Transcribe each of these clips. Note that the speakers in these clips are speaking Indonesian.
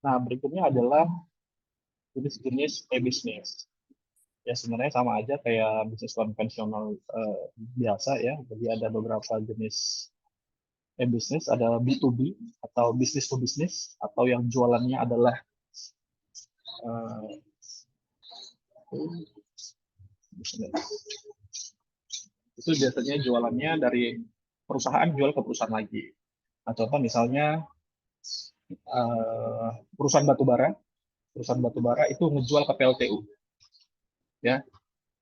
Nah, berikutnya adalah jenis-jenis e-bisnis. Ya, sebenarnya sama aja kayak bisnis konvensional biasa ya. Jadi ada beberapa jenis e-bisnis, ada B2B atau business to business, atau yang jualannya adalah eh, itu biasanya jualannya dari perusahaan jual ke perusahaan lagi. Nah, contoh misalnya eh, perusahaan batubara itu ngejual ke PLTU, ya,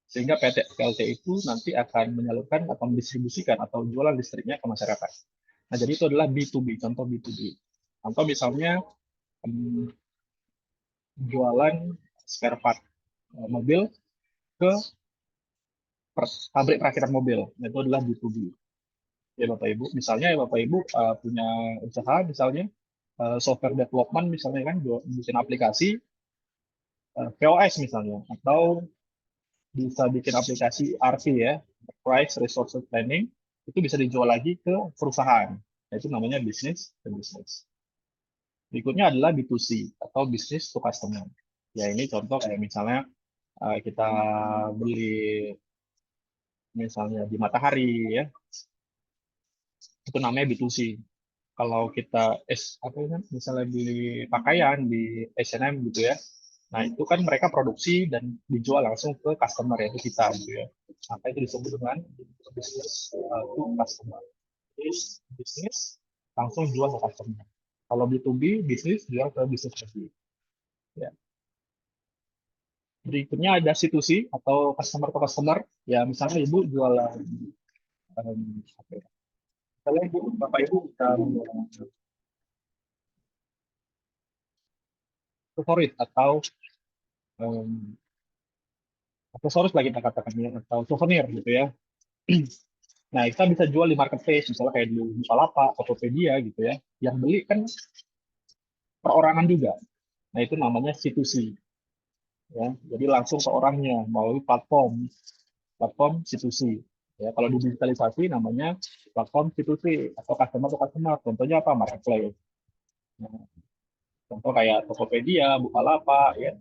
sehingga PLTU itu nanti akan menyalurkan atau mendistribusikan atau jualan listriknya ke masyarakat. Nah, jadi itu adalah B2B, contoh B2B. Contoh misalnya em, jualan spare part mobil ke pabrik perakitan mobil. Nah, itu adalah B2B. Ya Bapak Ibu, misalnya ya Bapak Ibu punya usaha misalnya software development misalnya kan bikin aplikasi POS misalnya, atau bisa bikin aplikasi RP ya, Price Resource Planning, itu bisa dijual lagi ke perusahaan. Nah, itu namanya bisnis ke bisnis. Berikutnya adalah B2C atau business to customer. Ya ini contoh kayak misalnya kita beli misalnya di Matahari ya, itu namanya B2C. Kalau kita apa ya, misalnya beli pakaian di H&M gitu ya, nah itu kan mereka produksi dan dijual langsung ke customer yaitu kita gitu ya. Maka itu disebut dengan bisnis to customer. Jadi bisnis langsung jual ke customer. Kalau B2B bisnis jual ke bisnis lagi. Ya. Berikutnya ada C2C atau customer to customer. Ya misalnya ibu jualan apa ya? Misalnya ibu, bapak ibu kita aksesoris atau um, aksesoris lagi kita katakan ya, atau souvenir gitu ya. Nah, kita bisa jual di marketplace, misalnya kayak di Bukalapak, Tokopedia gitu ya. Yang beli kan perorangan juga. Nah, itu namanya C2C. Ya. Jadi langsung ke orangnya melalui platform C2C. Ya, kalau di digitalisasi namanya platform C2C atau customer to customer. Contohnya apa? Marketplace. Nah, contoh kayak Tokopedia, Bukalapak, ya.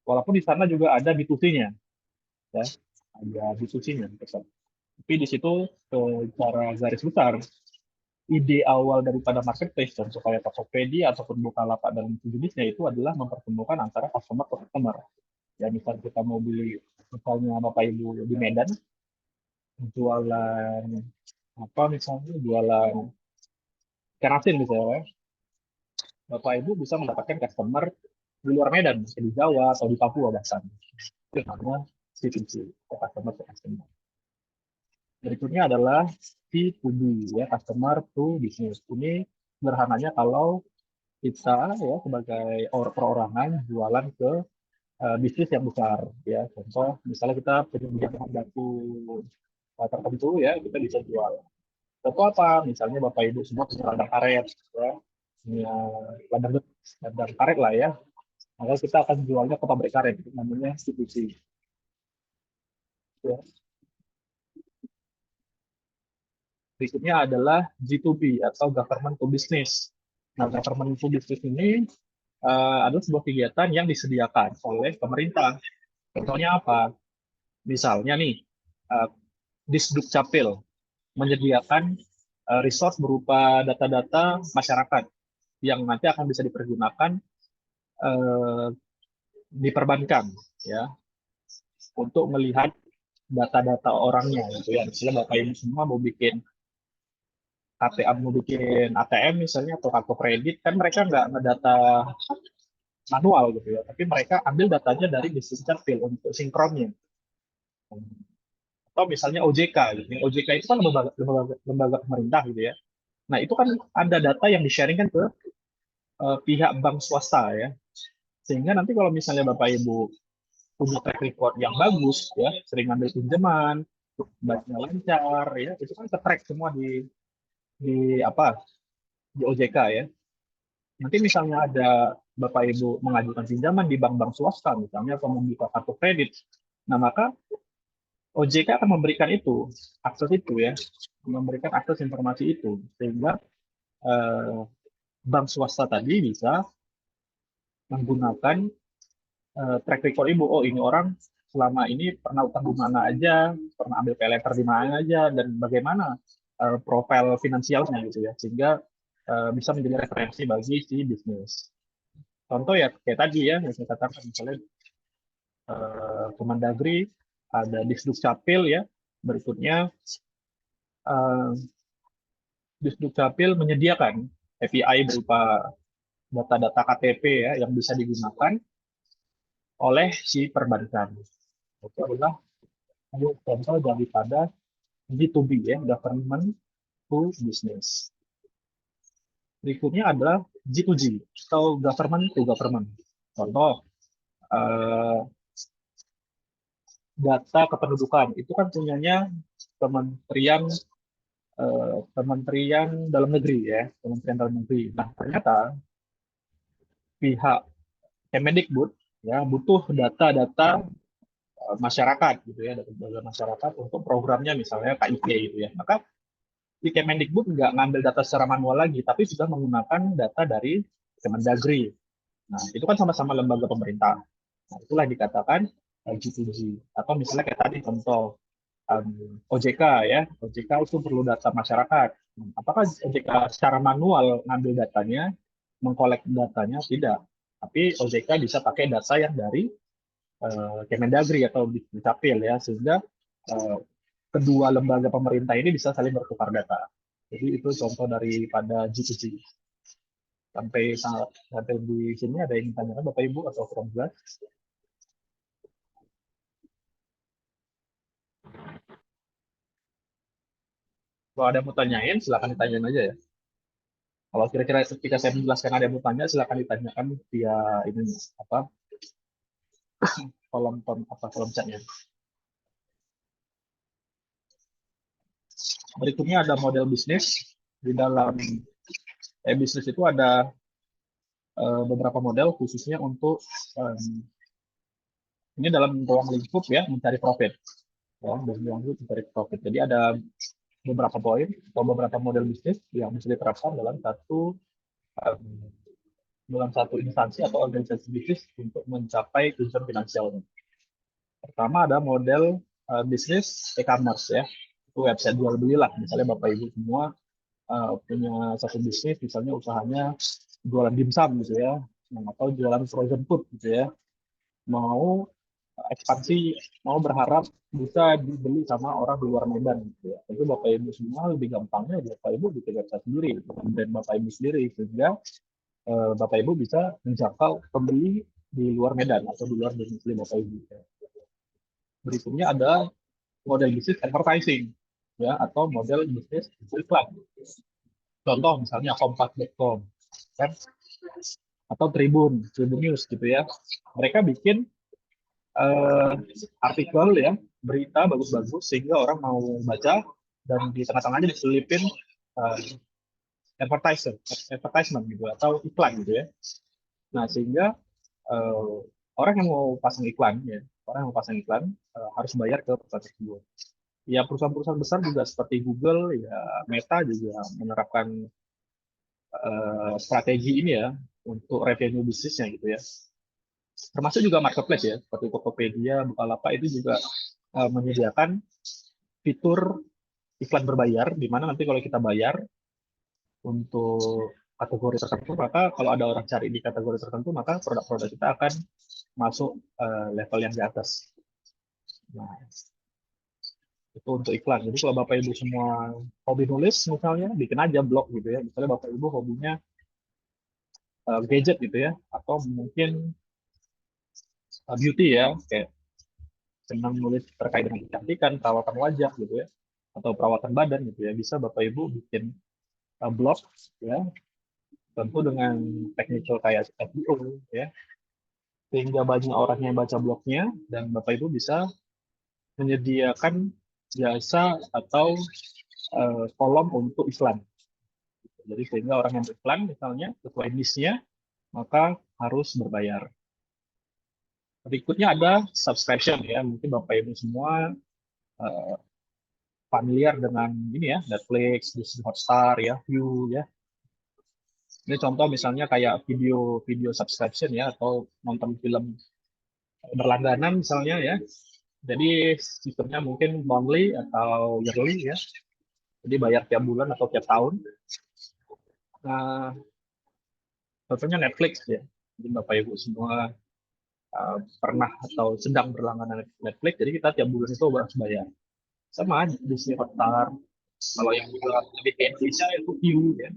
Walaupun di sana juga ada B2C-nya, ya. Ada B2C-nya. Tapi di situ secara garis besar ide awal daripada marketplace dan supaya Tokopedia ataupun Bukalapak dan sejenisnya itu adalah mempertemukan antara customer ke customer. Ya misal kita mau beli misalnya Bapak Ibu di Medan jualan apa misalnya jualan ikan asin misalnya, Bapak Ibu bisa mendapatkan customer di luar Medan, di Jawa atau di Papua bahkan. Itu namanya C2C, customer to customer. Berikutnya adalah C2B, ya, customer to business. Ini sederhananya kalau kita ya sebagai perorangan jualan ke bisnis yang besar ya, contoh misalnya kita punya bahan baku tertentu ya, kita bisa jual. Contoh apa, misalnya Bapak Ibu semua punya ladang karet ya, punya ladang ladang karet lah ya, maka kita akan jualnya ke pabrik karet, itu namanya institusi ya. Berikutnya adalah G2B atau government to business. Nah, government to business ini adalah sebuah kegiatan yang disediakan oleh pemerintah. Contohnya apa? Misalnya nih, uh, Disduk Capil menyediakan resource berupa data-data masyarakat yang nanti akan bisa dipergunakan uh, di perbankan ya untuk melihat data-data orangnya gitu ya. Misalnya Bapak Ibu semua mau bikin KTA, mau bikin ATM misalnya atau kartu kredit, kan mereka nggak ngedata manual gitu ya, tapi mereka ambil datanya dari bisnis capil untuk sinkronnya. Atau misalnya OJK gitu. OJK itu kan lembaga pemerintah gitu ya. Nah, itu kan ada data yang di-sharingkan ke pihak bank swasta ya. Sehingga nanti kalau misalnya Bapak Ibu punya track record yang bagus ya, sering ambil pinjaman, banknya lancar ya, itu kan ke-track semua di apa? Di OJK ya. Nanti misalnya ada Bapak Ibu mengajukan pinjaman di bank-bank swasta misalnya atau membuka kartu kredit. Nah, maka OJK akan memberikan itu, akses itu ya, memberikan akses informasi itu sehingga eh, bank swasta tadi bisa menggunakan track record ibu. Oh, ini orang selama ini pernah utang di mana aja, pernah ambil pay letter di mana aja, dan bagaimana profil finansialnya gitu ya, sehingga bisa menjadi referensi bagi si bisnis. Contoh ya kayak tadi ya, yang saya katakan misalnya Kemendagri ada Disduk Capil ya, berikutnya eh, Disduk Capil menyediakan API berupa data-data KTP ya yang bisa digunakan oleh si perbankan. Itu adalah contoh daripada G2B ya, government to business. Berikutnya adalah G2G atau government to government. Contoh eh, data kependudukan itu kan punyanya Kementerian Kementerian Dalam Negeri ya, Kementerian Dalam Negeri. Nah, ternyata pihak Kemendikbud ya butuh data-data masyarakat gitu ya, data masyarakat untuk programnya misalnya KIP gitu ya. Maka di Kemendikbud nggak ngambil data secara manual lagi, tapi sudah menggunakan data dari Kemendagri. Nah, itu kan sama-sama lembaga pemerintah. Nah, itulah dikatakan G2G. Atau misalnya kayak tadi contoh OJK ya, OJK itu perlu data masyarakat. Apakah OJK secara manual ngambil datanya, mengkolek datanya? Tidak. Tapi OJK bisa pakai data yang dari Kemendagri atau Dukcapil ya, sehingga uh, kedua lembaga pemerintah ini bisa saling bertukar data. Jadi itu contoh daripada G2G. Sampai di sini ada yang tanyakan Bapak Ibu atau kurang jelas? Kalau ada yang mau tanyain, silakan ditanyain aja ya. Kalau kira-kira ketika saya menjelaskan ada yang mau tanya, silakan ditanyakan via ini apa kolom chatnya. Berikutnya ada model bisnis. Di dalam bisnis itu ada beberapa model khususnya untuk ini dalam ruang lingkup ya mencari profit. Ya, dalam ruang lingkup mencari profit. Jadi ada beberapa poin atau beberapa model bisnis yang bisa diterapkan um, dalam satu instansi atau organisasi bisnis untuk mencapai tujuan finansialnya. Pertama ada model bisnis e-commerce ya, itu website jual beli lah. Misalnya Bapak Ibu semua punya satu bisnis, misalnya usahanya jualan dimsum gitu ya, atau jualan frozen food gitu ya, mau ekspansi, mau berharap bisa dibeli sama orang di luar Medan gitu ya. Itu Bapak Ibu semua lebih gampangnya Bapak Ibu bikin website sendiri, dan Bapak Ibu sendiri, sehingga Bapak Ibu bisa menjangkau pembeli di luar Medan atau di luar domisili Bapak Ibu. Berikutnya ada model bisnis advertising ya, atau model bisnis iklan. Contoh misalnya kompas.com kan, atau Tribun News gitu ya. Mereka bikin eh, artikel ya, berita bagus-bagus sehingga orang mau baca, dan di tengah-tengahnya diselipin eh, advertisement gitu atau iklan gitu ya. Nah, sehingga eh, orang yang mau pasang iklan ya, orang yang mau pasang iklan harus bayar ke perusahaan tersebut. Ya, perusahaan-perusahaan besar juga seperti Google ya, Meta juga menerapkan strategi ini ya untuk revenue bisnisnya gitu ya. Termasuk juga marketplace ya, seperti Tokopedia, Bukalapak itu juga menyediakan fitur iklan berbayar, di mana nanti kalau kita bayar untuk kategori tertentu, maka kalau ada orang cari di kategori tertentu, maka produk-produk kita akan masuk level yang di atas. Nah, itu untuk iklan. Jadi kalau Bapak Ibu semua hobi nulis misalnya, bikin aja blog gitu ya. Misalnya Bapak Ibu hobinya gadget gitu ya, atau mungkin beauty ya, kayak senang nulis terkait dengan kecantikan, perawatan wajah gitu ya, atau perawatan badan gitu ya, bisa Bapak Ibu bikin blog ya, tentu dengan technical kayak SEO ya, sehingga banyak orang yang baca blognya, dan Bapak Ibu bisa menyediakan jasa atau kolom untuk iklan. Jadi sehingga orang yang beriklan misalnya sesuai niche-nya, maka harus berbayar. Berikutnya ada subscription ya, mungkin Bapak Ibu semua uh, familiar dengan ini ya, Netflix, Disney Hotstar ya, View ya. Ini contoh misalnya kayak video subscription ya, atau nonton film berlangganan misalnya ya. Jadi sistemnya mungkin monthly atau yearly ya. Jadi bayar tiap bulan atau tiap tahun. Nah, contohnya Netflix ya. Jadi Bapak Ibu semua pernah atau sedang berlangganan Netflix, jadi kita tiap bulan itu harus bayar. Sama Disney Hotstar. Kalau yang juga lebih ke Indonesia itu View ya.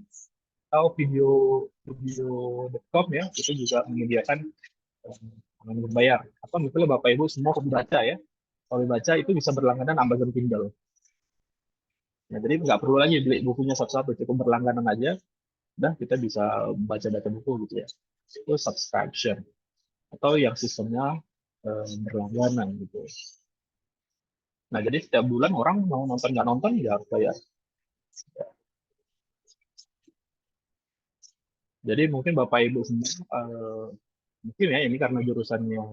Atau video.com ya, itu juga menyediakan dengan berbayar. Atau misalnya Bapak Ibu semua hobi baca ya. Kalau baca itu bisa berlangganan Amazon Kindle. Nah, jadi nggak perlu lagi beli bukunya satu-satu, cukup berlangganan aja, dan kita bisa baca-baca buku gitu ya. Itu subscription. Atau yang sistemnya berlangganan gitu. Nah, jadi setiap bulan orang mau nonton nggak nonton ya harus bayar. Jadi mungkin Bapak Ibu semua, mungkin ya ini karena jurusannya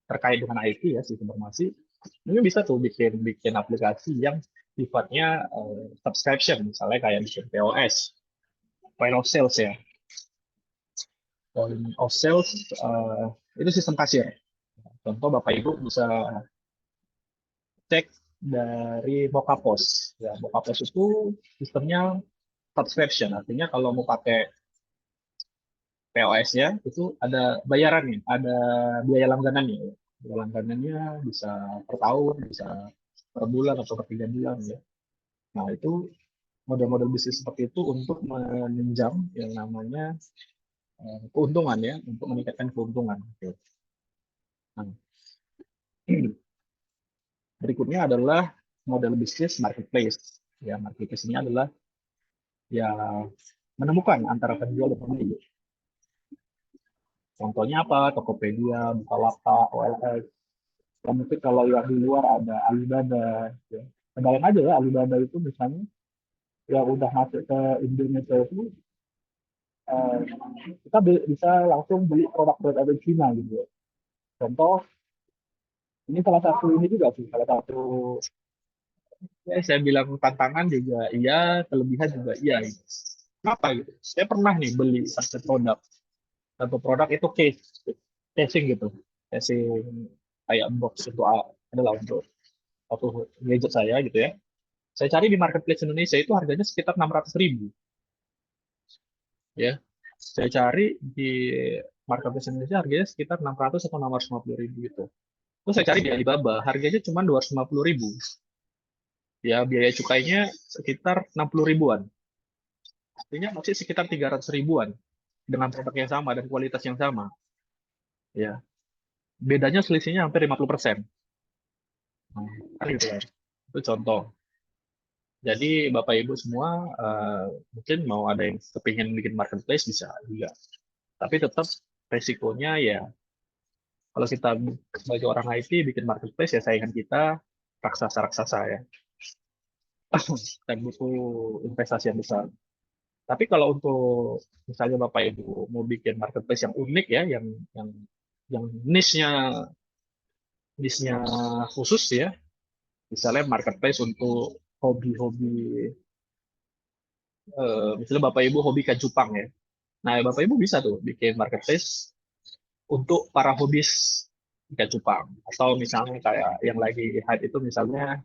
terkait dengan IT ya, sistem informasi, mungkin bisa tuh bikin bikin aplikasi yang sifatnya subscription, misalnya kayak bikin POS, point of sales ya. Point of sales itu sistem kasir. Contoh Bapak Ibu bisa cek dari Mokapos. Ya, Mokapos itu sistemnya subscription, artinya kalau mau pakai POS ya itu ada bayarannya, ada biaya langganannya. Biaya langganannya bisa per tahun, bisa per bulan atau per 3 bulan ya. Nah itu model-model bisnis seperti itu untuk menunjang yang namanya keuntungan ya, untuk meningkatkan keuntungan. Oke. Nah, berikutnya adalah model bisnis marketplace. Ya, marketplace ini adalah ya menemukan antara penjual dan pembeli. Contohnya apa? Tokopedia, Bukalapak, OLX. Ya, mungkin kalau yang di luar ada Alibaba. Ya. Kebayang aja ya Alibaba itu misalnya yang udah masuk ke Indonesia itu eh, kita bisa langsung beli produk-produk dari Cina gitu ya. Contoh ini salah satu ini juga sih salah satu ya saya bilang tantangan juga iya, kelebihan juga iya gitu. Kenapa gitu? Saya pernah nih beli satu produk itu casing gitu, casing kayak box itu adalah untuk satu gadget saya gitu ya. Saya cari di marketplace Indonesia itu harganya sekitar 600.000 ya. Saya cari di marketplace Indonesia harganya sekitar 600 atau 650.000 gitu. Terus saya cari di Alibaba harganya cuma 250.000. Ya biaya cukainya sekitar 60 ribuan. Artinya masih sekitar 300 ribuan dengan produk yang sama dan kualitas yang sama. Ya, bedanya selisihnya hampir 50%. Nah, kan gitu ya. Itu contoh. Jadi Bapak Ibu semua mungkin mau ada yang kepingin bikin marketplace bisa juga. Tapi tetap resikonya ya kalau kita sebagai orang IT bikin marketplace ya saingan kita raksasa-raksasa ya. Dan butuh investasi yang besar. Tapi kalau untuk misalnya Bapak Ibu mau bikin marketplace yang unik ya, yang yang niche-nya niche-nya khusus ya, misalnya marketplace untuk hobi-hobi misalnya Bapak Ibu hobi ikan cupang ya. Nah, Bapak Ibu bisa tuh bikin marketplace untuk para hobis ikan cupang atau misalnya kayak yang lagi hype itu misalnya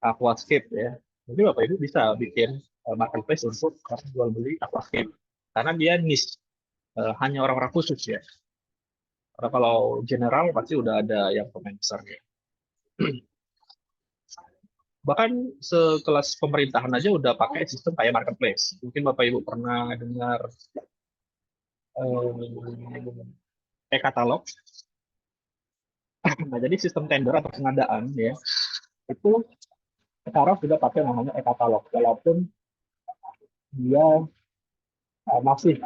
aquascape ya. Jadi Bapak Ibu bisa bikin marketplace untuk orang jual beli aquascape karena dia niche, hanya orang-orang khusus ya. Karena kalau general pasti udah ada yang pemain besarnya. Bahkan sekelas pemerintahan aja udah pakai sistem kayak marketplace. Mungkin Bapak Ibu pernah dengar e-katalog. Nah, jadi sistem tender atau pengadaan ya, itu sekarang sudah pakai namanya e-katalog. Walaupun dia masih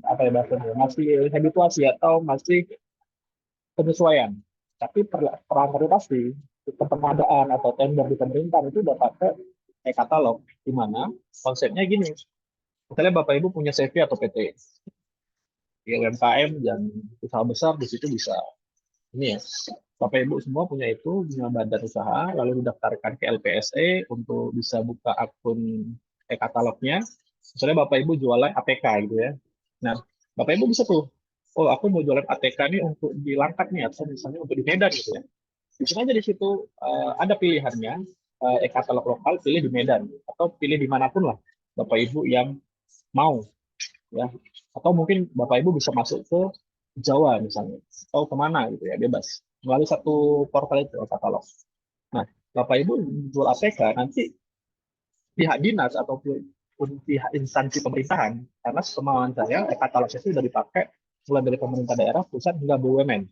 apa ya bahasanya, masih habituasi atau masih penyesuaian. Tapi perangkat pasti sistem pengadaan atau tender di pemerintahan itu udah pakai e-katalog, di mana konsepnya gini. Misalnya Bapak Ibu punya CV atau PT, ya UMKM dan usaha besar di situ bisa. Ini ya, Bapak Ibu semua punya itu, punya badan usaha, lalu didaftarkan ke LPSE untuk bisa buka akun e-katalognya. Misalnya Bapak Ibu jualan ATK gitu ya. Nah, Bapak Ibu bisa tuh, oh aku mau jualan ATK nih untuk di Langkat nih, atau misalnya untuk di Medan gitu ya. Bisa aja di situ ada pilihannya, e-katalog lokal, pilih di Medan, atau pilih dimanapun lah Bapak Ibu yang mau ya. Atau mungkin Bapak Ibu bisa masuk ke Jawa misalnya, atau kemana gitu ya, bebas. Melalui satu portal itu, katalog. Nah, Bapak Ibu jual ATK, nanti pihak dinas ataupun pihak instansi pemerintahan, karena sepemahaman saya e-katalog itu sudah dipakai mulai dari pemerintah daerah, pusat hingga BUMN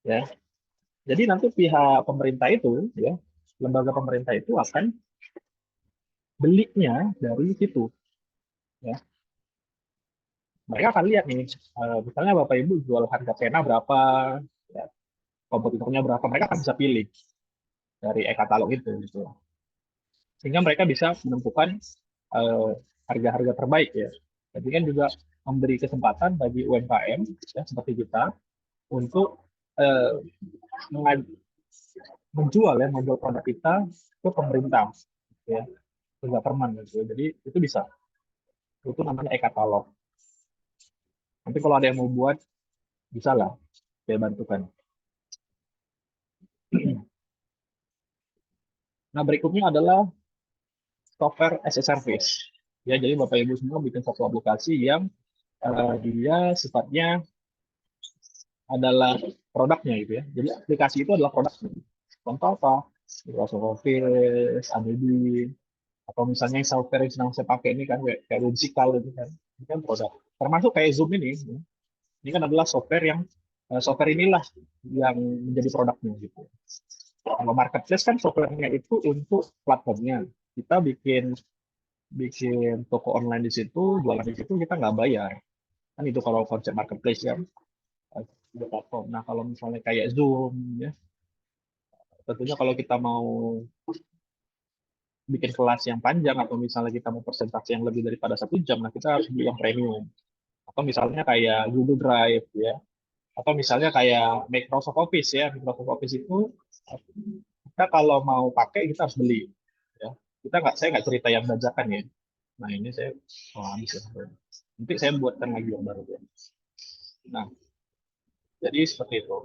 ya. Jadi nanti pihak pemerintah itu ya, lembaga pemerintah itu akan belinya dari situ ya. Mereka akan lihat nih, misalnya Bapak Ibu jual harga pena berapa, ya, kompetitornya berapa, mereka akan bisa pilih dari e-katalog itu gitu. Sehingga mereka bisa menentukan eh, harga-harga terbaik ya. Jadi kan juga memberi kesempatan bagi UMKM ya, seperti kita untuk eh, menjual produk kita ke pemerintah ya, ke government gitu. Jadi itu bisa. Itu namanya e-katalog. Nanti kalau ada yang mau buat, bisa lah saya bantukan. Nah, berikutnya adalah software as a service. Ya, jadi Bapak Ibu semua bikin satu aplikasi yang dia sifatnya adalah produknya gitu ya. Jadi aplikasi itu adalah produknya. Contoh apa? Microsoft Office, Adobe, atau misalnya yang software yang sedang saya pakai ini kan kayak Whimsical itu kan. Ini kan produk. Termasuk kayak Zoom ini. Ya. Ini kan adalah software yang software inilah yang menjadi produknya gitu. Kalau marketplace kan softwarenya itu untuk platformnya. Kita bikin bikin toko online di situ, jualan di situ kita nggak bayar. Kan itu kalau konsep marketplace ya, di platform. Nah, kalau misalnya kayak Zoom ya, tentunya kalau kita mau bikin kelas yang panjang atau misalnya kita mau presentasi yang lebih daripada 1 jam, nah kita harus beli yang premium. Atau misalnya kayak Google Drive ya, atau misalnya kayak Microsoft Office ya. Microsoft Office itu kita kalau mau pakai kita harus beli ya. Saya nggak cerita yang bajakan ya. Nah ini saya habis ya. Nanti saya buatkan lagi yang baru ya. Nah, jadi seperti itu.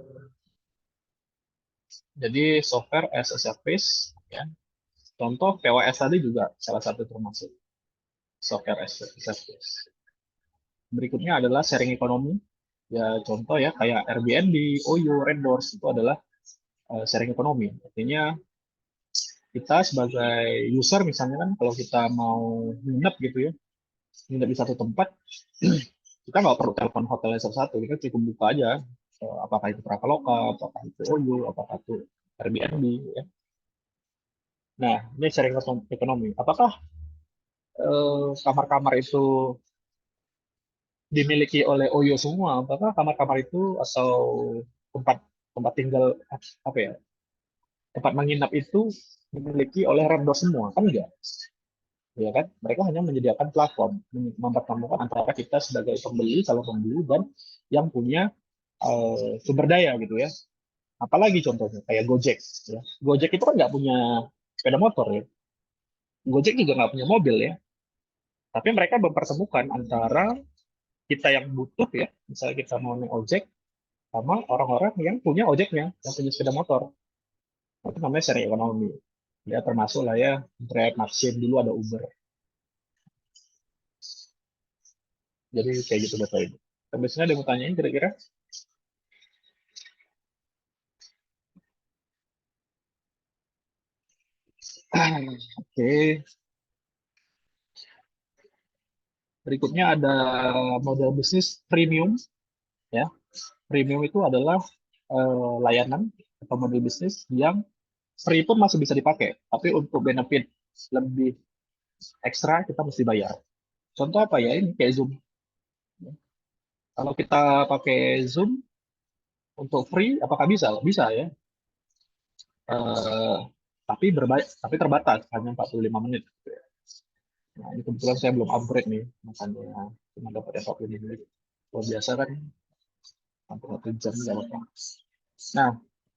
Jadi software as a service ya. Contoh POS tadi juga salah satu termasuk software as a service. Berikutnya adalah sharing ekonomi. Ya contoh ya kayak Airbnb, OYO, Reddoors itu adalah sharing ekonomi. Artinya kita sebagai user misalnya kan kalau kita mau nginep gitu ya, nginep di satu tempat, kita nggak perlu telepon hotelnya satu-satu, kita cukup buka aja apakah itu Traveloka, apakah itu OYO, apakah itu Airbnb ya. Nah, ini sharing ekonomi. Apakah kamar-kamar itu dimiliki oleh OYO semua? Apakah kamar-kamar itu atau tempat tempat tinggal apa ya? Tempat menginap itu dimiliki oleh Reddoor semua? Kan enggak, ya kan? Mereka hanya menyediakan platform, mempertemukan antara kita sebagai pembeli, calon pembeli, dan yang punya sumber daya gitu ya. Apalagi contohnya kayak Gojek, ya. Gojek itu kan nggak punya sepeda motor ya. Gojek juga nggak punya mobil ya. Tapi mereka mempertemukan antara kita yang butuh ya, misalnya kita mau naik ojek, sama orang-orang yang punya ojeknya, yang punya sepeda motor. Itu namanya sharing ekonomi. Ya termasuk lah ya, Grab, Maxim, dulu ada Uber. Jadi kayak gitu Bapak Ibu. Biasanya ada yang mau tanyain kira-kira? Oke, berikutnya ada model bisnis premium ya. Premium itu adalah layanan atau model bisnis yang free pun masih bisa dipakai, tapi untuk benefit lebih ekstra kita mesti bayar. Contoh apa ya, ini kayak Zoom. Kalau kita pakai Zoom untuk free, apakah bisa? Bisa ya. Eh, tapi terbatas, hanya 45 menit. Nah, ini kebetulan saya belum upgrade nih, makanya cuma dapat yang 45 menit. Kalau biasa kan hampir 1 jam nggak apa. Nah,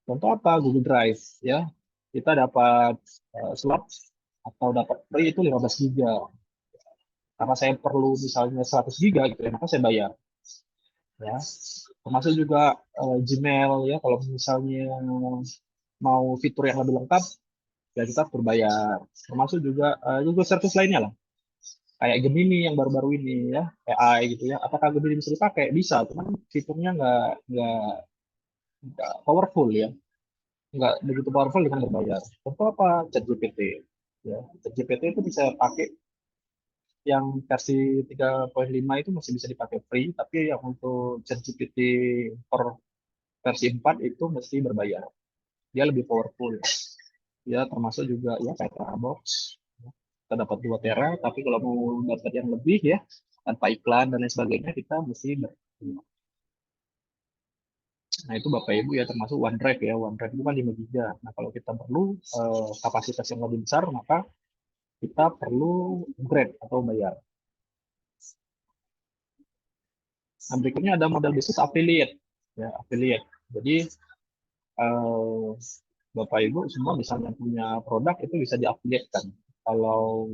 contoh apa? Google Drive ya. Kita dapat slot atau dapat free itu 15 giga. Karena saya perlu misalnya 100 giga gitu ya, maka saya bayar. Ya, termasuk juga Gmail ya, kalau misalnya mau fitur yang lebih lengkap, ya kita berbayar. Termasuk juga Google Service lainnya lah, kayak Gemini yang baru-baru ini ya, AI gitu ya. Apakah Gemini bisa dipakai? Bisa, cuman fiturnya nggak powerful ya, nggak begitu powerful dengan berbayar. Contoh apa? ChatGPT. Ya, ChatGPT itu bisa pakai yang versi 3.5 itu masih bisa dipakai free, tapi yang untuk ChatGPT per versi 4 itu mesti berbayar. Dia lebih powerful. Ya, termasuk juga ya kayak Terabox. Kita dapat 2 tera, tapi kalau mau dapat yang lebih ya, tanpa iklan dan lain sebagainya, kita mesti Nah, itu Bapak Ibu ya, termasuk OneDrive ya. OneDrive itu kan 5 giga. Nah, kalau kita perlu kapasitas yang lebih besar, maka kita perlu upgrade atau bayar. Nah, berikutnya ada model bisnis affiliate. Ya, affiliate. Jadi, eh, Bapak Ibu semua misalnya punya produk itu bisa diaffiliate-kan. Kalau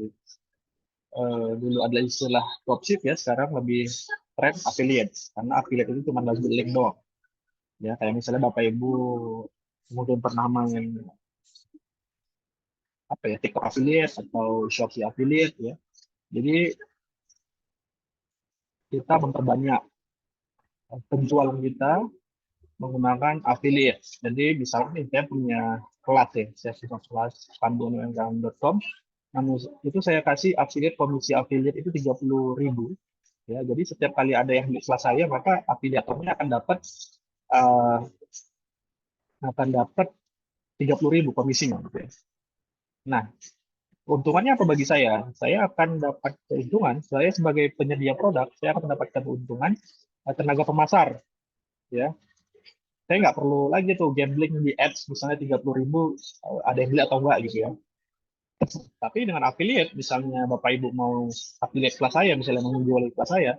dulu ada istilah dropship ya, sekarang lebih tren affiliate. Karena affiliate itu cuma bagi link doang. Ya, kayak misalnya Bapak Ibu mungkin pernah main apa ya, TikTok affiliate atau Shopee affiliate ya. Jadi kita memperbanyak penjualan kita menggunakan affiliate. Jadi misalnya nih, saya punya kelas ya, saya punya kelas panduanumkm.com. Namun itu saya kasih affiliate, komisi affiliate itu 30.000 ya. Jadi setiap kali ada yang di kelas saya, maka afiliatornya uh, akan dapat 30.000 komisinya gitu ya. Nah, keuntungannya apa bagi saya? Saya akan dapat keuntungan, saya sebagai penyedia produk, saya akan mendapatkan keuntungan tenaga pemasar ya. Saya nggak perlu lagi tuh gambling di ads misalnya 30.000 ada yang beli atau enggak gitu ya. Tapi dengan affiliate, misalnya Bapak Ibu mau affiliate kelas saya, misalnya mau menjual kelas saya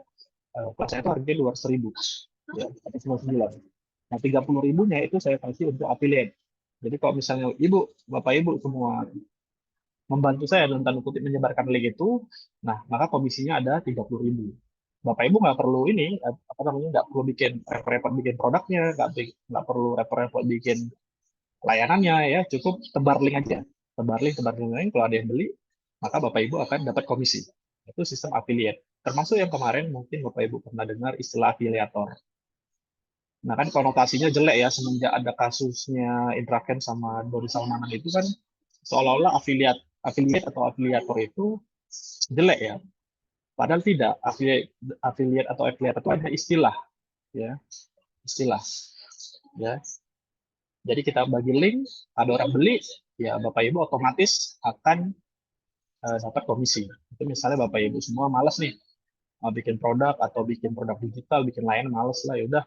itu harganya 200.000 ya, atau 99. Nah, 30.000-nya itu saya kasih untuk affiliate. Jadi kalau misalnya Bapak Ibu semua membantu saya dalam tanda kutip menyebarkan link itu, nah maka komisinya ada 30.000. Bapak Ibu nggak perlu ini, apa namanya, nggak perlu bikin repot-repot bikin produknya, nggak perlu repot-repot bikin layanannya ya, cukup tebar link aja. Tebar link, kalau ada yang beli, maka Bapak Ibu akan dapat komisi. Itu sistem affiliate. Termasuk yang kemarin mungkin Bapak Ibu pernah dengar istilah afiliator. Nah kan konotasinya jelek ya, semenjak ada kasusnya Indra Kents sama Dori Salmanan itu kan seolah-olah affiliate atau afiliator itu jelek ya. Padahal tidak, affiliate atau affiliate itu hanya istilah ya, istilah ya. Jadi kita bagi link, ada orang beli, ya Bapak Ibu otomatis akan dapat komisi. Itu misalnya Bapak Ibu semua malas nih mau bikin produk atau bikin produk digital, bikin layanan males lah, ya udah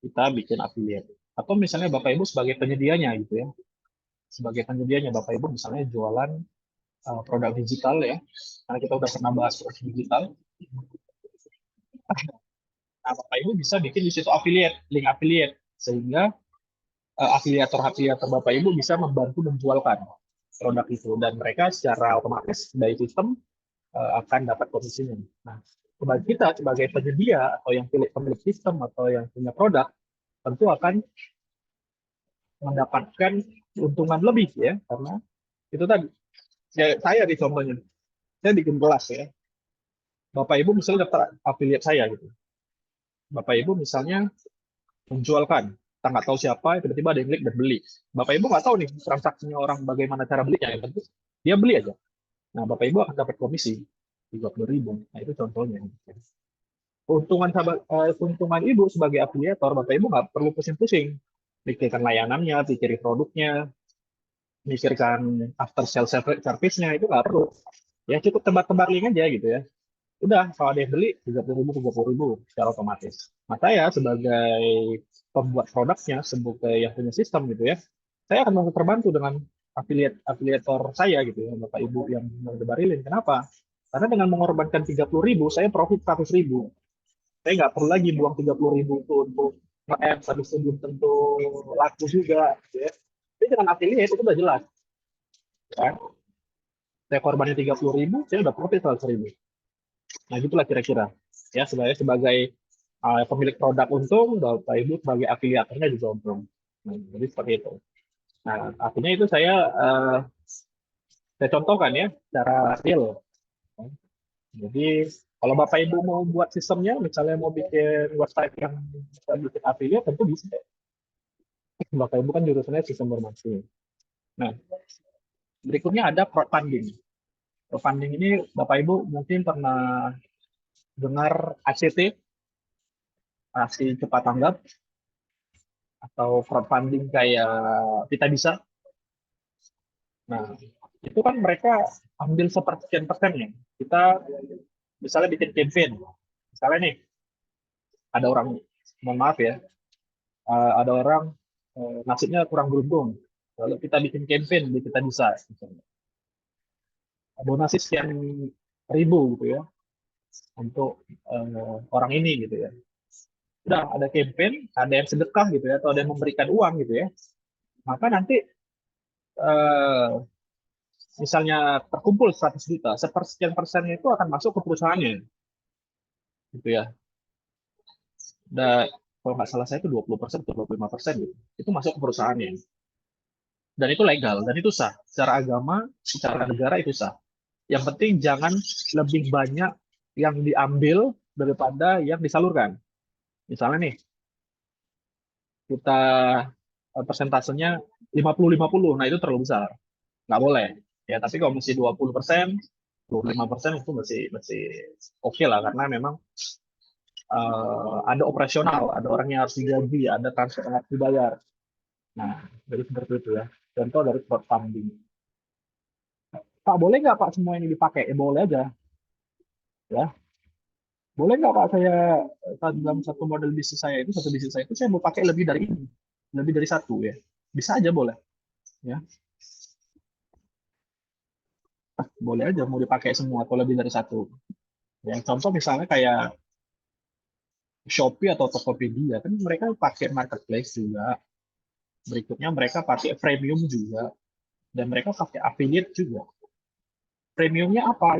kita bikin affiliate. Atau misalnya Bapak Ibu sebagai penyedianya gitu ya. Sebagai penyedianya Bapak Ibu misalnya jualan produk digital ya. Karena kita udah pernah bahas produk digital. Nah, Bapak Ibu bisa bikin di situ affiliate, link affiliate sehingga afiliator Bapak Ibu bisa membantu menjualkan produk itu dan mereka secara otomatis dari sistem akan dapat komisinya. Nah, bagi kita sebagai penyedia atau yang pemilik sistem atau yang punya produk tentu akan mendapatkan keuntungan lebih ya, karena itu tadi ya, saya di contohnya saya bikin kelas ya, Bapak Ibu misalnya daftar affiliate saya gitu, Bapak Ibu misalnya menjualkan, kita nggak tahu siapa, tiba-tiba ada yang klik dan beli. Bapak Ibu nggak tahu nih transaksinya orang bagaimana cara belinya, yang penting dia beli aja. Nah, Bapak Ibu akan dapat komisi 30.000. Nah, itu contohnya. Keuntungan Ibu sebagai afiliator, Bapak Ibu nggak perlu pusing-pusing. Pikirkan layanannya, pikirin produknya, mikirkan after sales service-nya, itu nggak perlu. Ya cukup tebar-tebar link aja gitu ya. Udah, kalau ada yang beli, 30.000 secara otomatis. Nah, saya sebagai pembuat produknya, sebagai yang punya sistem gitu ya, saya akan merasa terbantu dengan afiliator saya gitu ya, Bapak Ibu yang menyebarin link. Kenapa? Karena dengan mengorbankan 30.000, saya profit 100.000. Saya nggak perlu lagi buang 30.000 itu untuk nge-ads, habis itu belum tentu laku juga. Gitu ya. Jadi dengan affiliate itu udah jelas. Ya. Saya korbannya 30.000, saya udah profit 100.000. Nah, gitulah kira-kira. Ya, sebenarnya sebagai pemilik produk untung, Bapak Ibu sebagai afiliatornya juga untung. Nah, jadi seperti itu. Nah, artinya itu saya contohkan ya secara real. Jadi kalau Bapak Ibu mau buat sistemnya, misalnya mau bikin website yang bisa bikin affiliate, tentu bisa. Bapak Ibu kan jurusannya sistem informasi. Nah, berikutnya ada crowdfunding. Crowdfunding ini Bapak Ibu mungkin pernah dengar ACT, aksi cepat tanggap, atau crowdfunding kayak kita bisa. Nah, itu kan mereka ambil sepersekian persennya. Kita misalnya bikin campaign. Misalnya nih, ada orang, mohon maaf ya, ada orang nasibnya kurang beruntung. Lalu kita bikin campaign di kita bisa. Misalnya. Donasi sekian ribu gitu ya untuk orang ini gitu ya. Udah ada campaign, ada yang sedekah gitu ya, atau ada yang memberikan uang gitu ya. Maka nanti eh, misalnya terkumpul 100 juta, sepersekian persennya itu akan masuk ke perusahaannya gitu ya. Dan kalau nggak salah saya itu 20% atau 25% gitu. Itu masuk ke perusahaannya. Dan itu legal, dan itu sah. Secara agama, secara negara itu sah. Yang penting jangan lebih banyak yang diambil daripada yang disalurkan. Misalnya nih, kita persentasenya 50-50, nah itu terlalu besar. Nggak boleh. Ya, tapi kalau masih 20%, 25% itu masih oke lah, karena memang ada operasional, ada orang yang harus digaji, ada transfer yang harus dibayar. Nah, jadi seperti itu ya. Contoh dari crowdfunding. Pak, boleh nggak Pak semua ini dipakai? Boleh aja. Ya, boleh nggak Pak saya dalam satu model bisnis saya itu, satu bisnis saya itu saya mau pakai lebih dari ini, lebih dari satu ya. Bisa aja boleh. Ya, boleh aja mau dipakai semua atau lebih dari satu. Ya, contoh misalnya kayak Shopee atau Tokopedia kan mereka pakai marketplace juga. Berikutnya mereka pakai premium juga dan mereka pakai affiliate juga. Premiumnya apa?